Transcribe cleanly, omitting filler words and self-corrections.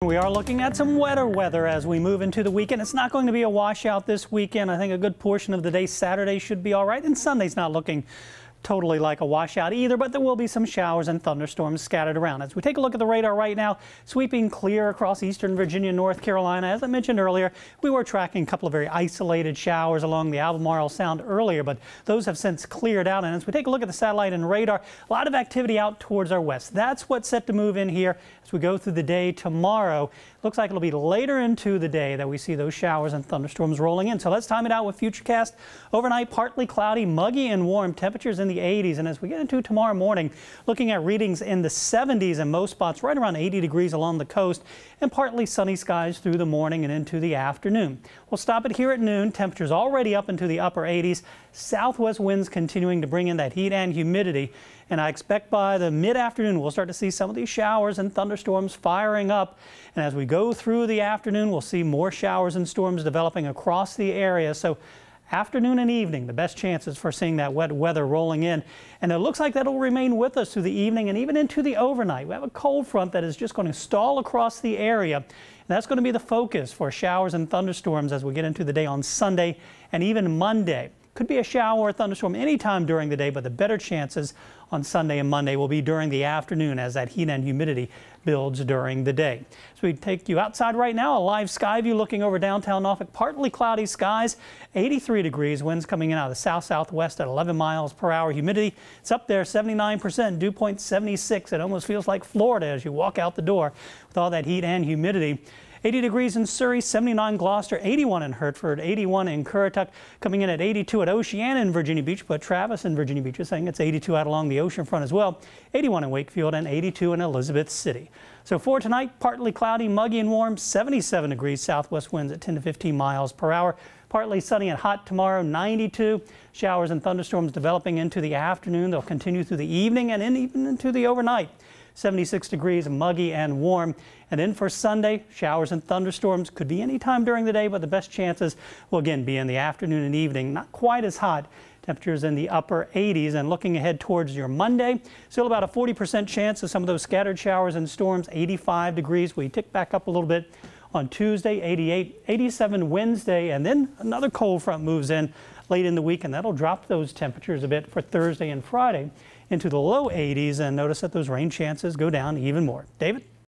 We are looking at some wetter weather as we move into the weekend. It's not going to be a washout this weekend. I think a good portion of the day Saturday should be all right, and Sunday's not looking totally like a washout either, but there will be some showers and thunderstorms scattered around. As we take a look at the radar right now, sweeping clear across eastern Virginia, North Carolina. As I mentioned earlier, we were tracking a couple of very isolated showers along the Albemarle Sound earlier, but those have since cleared out. And as we take a look at the satellite and radar, a lot of activity out towards our west. That's what's set to move in here as we go through the day tomorrow. Looks like it'll be later into the day that we see those showers and thunderstorms rolling in. So let's time it out with Futurecast. Overnight, partly cloudy, muggy and warm, temperatures in the 80s. And as we get into tomorrow morning, looking at readings in the 70s in most spots, right around 80 degrees along the coast, and partly sunny skies through the morning and into the afternoon. We'll stop it here at noon. Temperatures already up into the upper 80s. Southwest winds continuing to bring in that heat and humidity. And I expect by the mid-afternoon, we'll start to see some of these showers and thunderstorms firing up. And as we go through the afternoon, we'll see more showers and storms developing across the area. So afternoon and evening, the best chances for seeing that wet weather rolling in. And it looks like that'll remain with us through the evening and even into the overnight. We have a cold front that is just going to stall across the area. And that's going to be the focus for showers and thunderstorms as we get into the day on Sunday and even Monday. Could be a shower or thunderstorm anytime during the day, but the better chances on Sunday and Monday will be during the afternoon as that heat and humidity builds during the day. So we take you outside right now, a live sky view looking over downtown Norfolk, partly cloudy skies, 83 degrees, winds coming in out of the south-southwest at 11 miles per hour. Humidity, it's up there, 79%, dew point 76. It almost feels like Florida as you walk out the door with all that heat and humidity. 80 degrees in Surrey, 79 Gloucester, 81 in Hertford, 81 in Currituck, coming in at 82 at Oceana in Virginia Beach, but Travis in Virginia Beach is saying it's 82 out along the ocean front as well, 81 in Wakefield and 82 in Elizabeth City. So for tonight, partly cloudy, muggy and warm, 77 degrees, southwest winds at 10 to 15 miles per hour. Partly sunny and hot tomorrow, 92. Showers and thunderstorms developing into the afternoon. They'll continue through the evening and even into the overnight. 76 degrees, muggy and warm. And then for Sunday, showers and thunderstorms could be any time during the day, but the best chances will again be in the afternoon and evening. Not quite as hot. Temperatures in the upper 80s. And looking ahead towards your Monday, still about a 40% chance of some of those scattered showers and storms. 85 degrees. We tick back up a little bit on Tuesday, 88, 87 Wednesday, and then another cold front moves in late in the week, and that'll drop those temperatures a bit for Thursday and Friday into the low 80s. And notice that those rain chances go down even more. David?